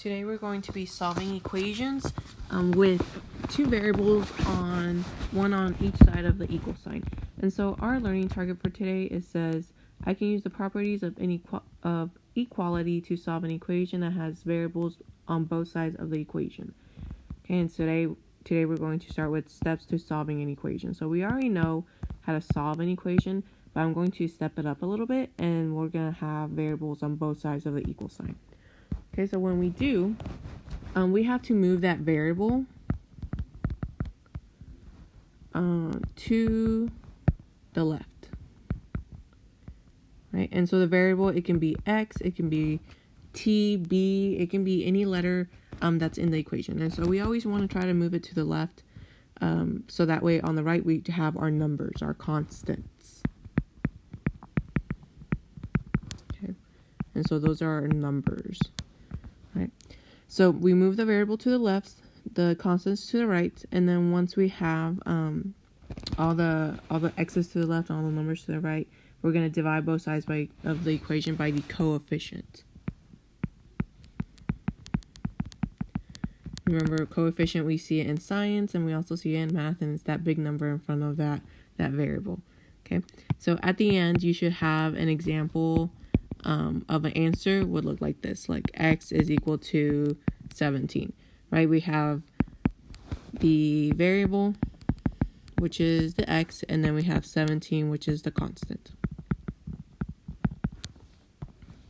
Today we're going to be solving equations with two variables one on each side of the equal sign. And so our learning target for today says I can use the properties of equality to solve an equation that has variables on both sides of the equation. Okay, and today we're going to start with steps to solving an equation. So we already know how to solve an equation, but I'm going to step it up a little bit, and we're going to have variables on both sides of the equal sign. Okay, so when we do, we have to move that variable to the left, right? And so the variable, it can be x, it can be t, b, it can be any letter that's in the equation. And so we always want to try to move it to the left, so that way on the right we have our numbers, our constants. Okay, and so those are our numbers. Right. So we move the variable to the left, the constants to the right, and then once we have all the x's to the left, all the numbers to the right, we're going to divide both sides of the equation by the coefficient. Remember, coefficient, we see it in science and we also see it in math, and it's that big number in front of that variable. Okay, so at the end you should have an example of an answer would look like this, like x is equal to 17, right? We have the variable, which is the x, and then we have 17, which is the constant.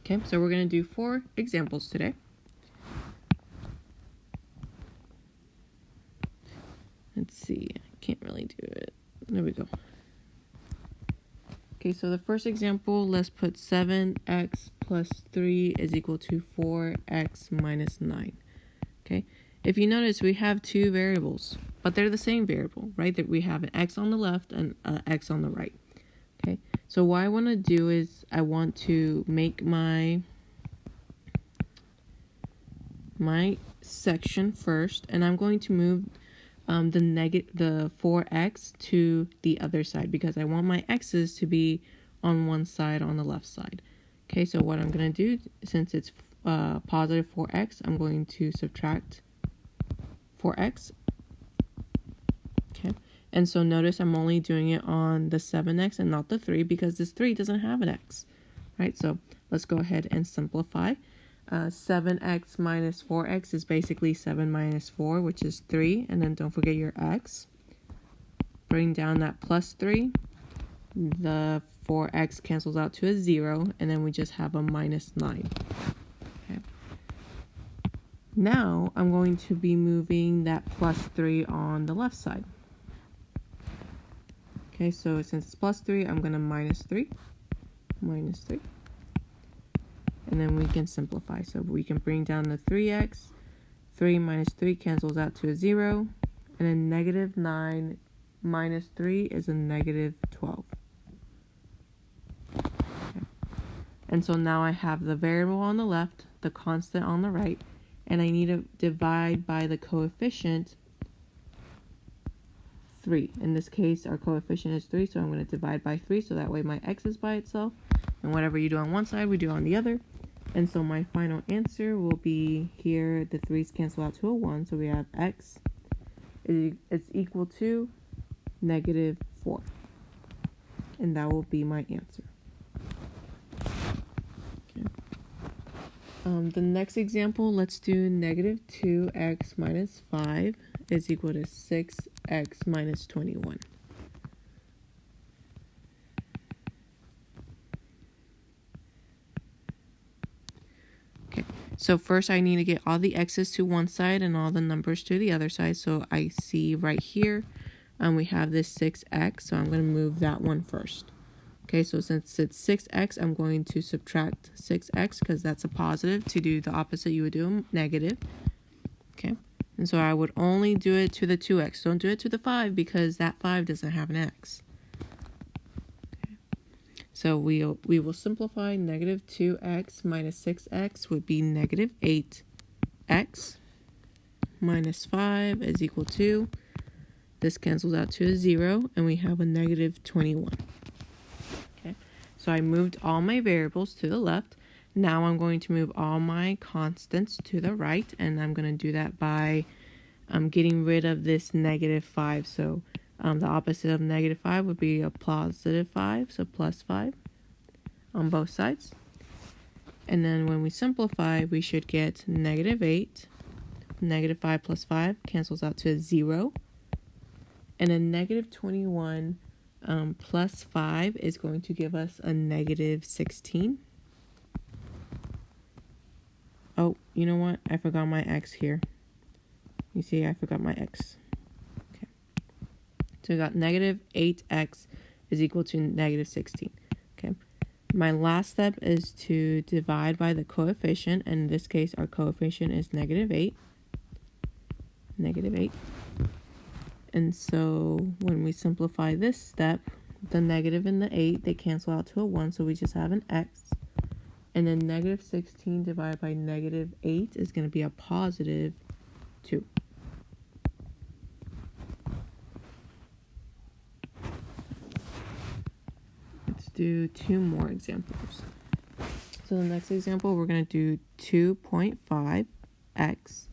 Okay, so we're going to do 4 examples today. Let's see, I can't really do it. There we go. Okay, so the first example, let's put 7x plus 3 is equal to 4x minus 9. Okay, if you notice, we have two variables, but they're the same variable, right? That we have an x on the left and an x on the right. Okay, so what I want to do is I want to make my section first, and I'm going to move the 4x to the other side because I want my x's to be on one side, on the left side. Okay, so what I'm going to do, since it's positive 4x, I'm going to subtract 4x. Okay, and so notice I'm only doing it on the 7x and not the 3 because this 3 doesn't have an x, right? So let's go ahead and simplify. 7x minus 4x is basically 7 minus 4, which is 3. And then don't forget your x. Bring down that plus 3. The 4x cancels out to a 0. And then we just have a minus 9. Okay. Now I'm going to be moving that plus 3 on the left side. Okay, so since it's plus 3, I'm going to minus 3. Minus 3. And then we can simplify. So we can bring down the 3x. 3 minus 3 cancels out to a 0. And then negative 9 minus 3 is a negative 12. Okay. And so now I have the variable on the left, the constant on the right, and I need to divide by the coefficient 3. In this case, our coefficient is 3, so I'm going to divide by 3, so that way my x is by itself. And whatever you do on one side, we do on the other. And so my final answer will be here, the 3's cancel out to a 1, so we have x is equal to negative 4. And that will be my answer. Okay. The next example, let's do negative 2x minus 5 is equal to 6x minus 21. So first I need to get all the x's to one side and all the numbers to the other side. So I see right here, we have this 6x, so I'm going to move that one first. Okay, so since it's 6x, I'm going to subtract 6x because that's a positive. To do the opposite, you would do a negative. Okay, and so I would only do it to the 2x. Don't do it to the 5 because that 5 doesn't have an x. So we will simplify. Negative 2x minus 6x would be negative 8x minus 5 is equal to, this cancels out to a 0, and we have a negative 21. Okay, so I moved all my variables to the left, Now I'm going to move all my constants to the right, and I'm going to do that by getting rid of this -5. So the opposite of -5 would be a +5, so +5 on both sides. And then when we simplify, we should get -8. -5 plus 5 cancels out to a 0. And then -21 plus 5 is going to give us a -16. Oh, you know what? I forgot my x here. You see, I forgot my x. Okay. So we got -8x is equal to -16. Okay. My last step is to divide by the coefficient. And in this case, our coefficient is -8. -8. And so when we simplify this step, the negative and the 8, they cancel out to a 1. So we just have an x. And then -16 divided by -8 is going to be a +2. Let's do 2 more examples. So the next example, we're going to do 2.5x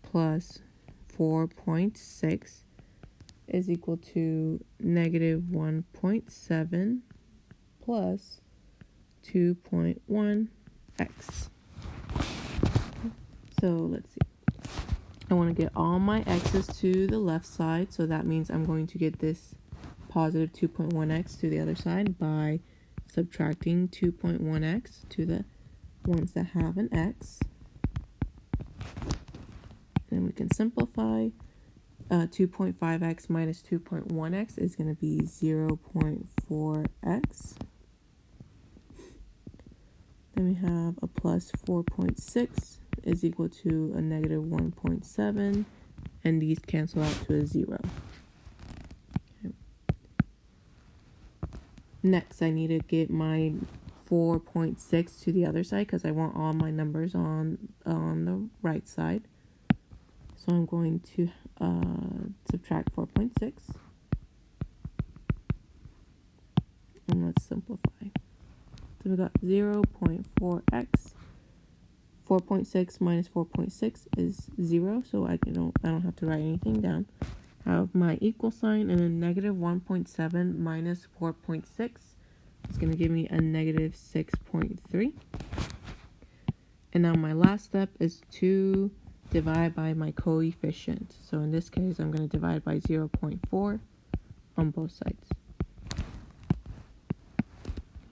plus 4.6 is equal to -1.7 plus 2.1x. So let's see. I want to get all my x's to the left side, so that means I'm going to get this positive 2.1x to the other side by subtracting 2.1x to the ones that have an x. Then we can simplify. 2.5x minus 2.1x is going to be 0.4x. Then we have a plus 4.6 is equal to a -1.7, and these cancel out to a 0. Okay. Next, I need to get my 4.6 to the other side because I want all my numbers on the right side. So I'm going to subtract 4.6. And let's simplify. So we got 0.4x. 4.6 minus 4.6 is 0, so I don't have to write anything down. I have my equal sign, and then -1.7 minus 4.6 is going to give me a -6.3. And now my last step is to divide by my coefficient. So in this case, I'm going to divide by 0.4 on both sides.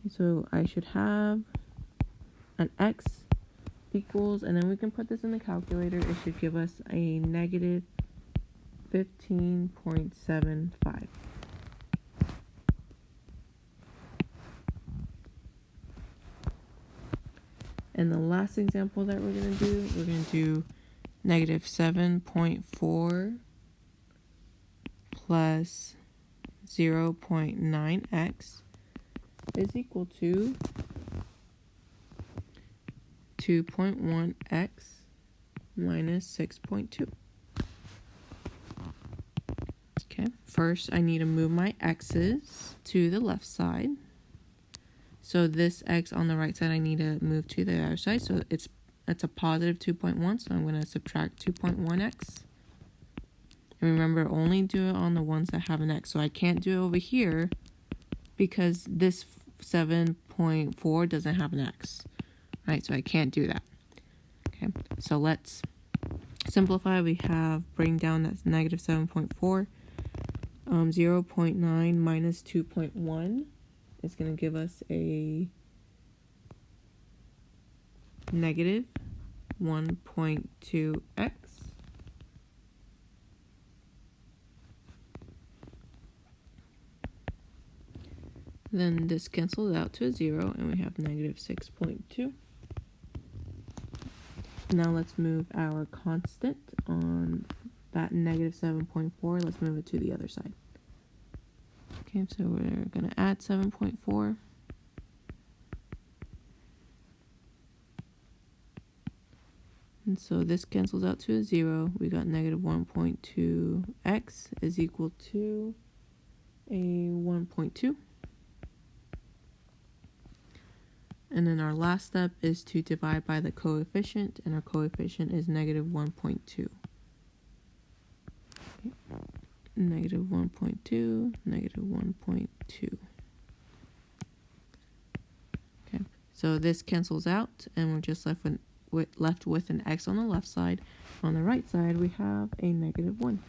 So I should have an x equals, and then we can put this in the calculator. It should give us a -15.75. And the last example that we're going to do -7.4 plus 0.9x is equal to 2.1x minus 6.2. Okay, first I need to move my x's to the left side. So this x on the right side I need to move to the other side. So it's a positive 2.1, so I'm going to subtract 2.1x. And remember, only do it on the ones that have an x. So I can't do it over here because this 7.4 doesn't have an x. Right, so I can't do that. Okay, so let's simplify. We have bring down that's -7.4. 0.9 minus 2.1 is going to give us a -1.2x. Then this cancels out to a 0, and we have -6.2. Now let's move our constant on that -7.4. Let's move it to the other side. Okay, so we're going to add 7.4. And so this cancels out to a 0. We got -1.2x is equal to a 1.2. And then our last step is to divide by the coefficient, and our coefficient is negative 1.2. Okay. Negative 1.2, negative 1.2. Okay, so this cancels out, and we're just left with an x on the left side. On the right side, we have a negative 1.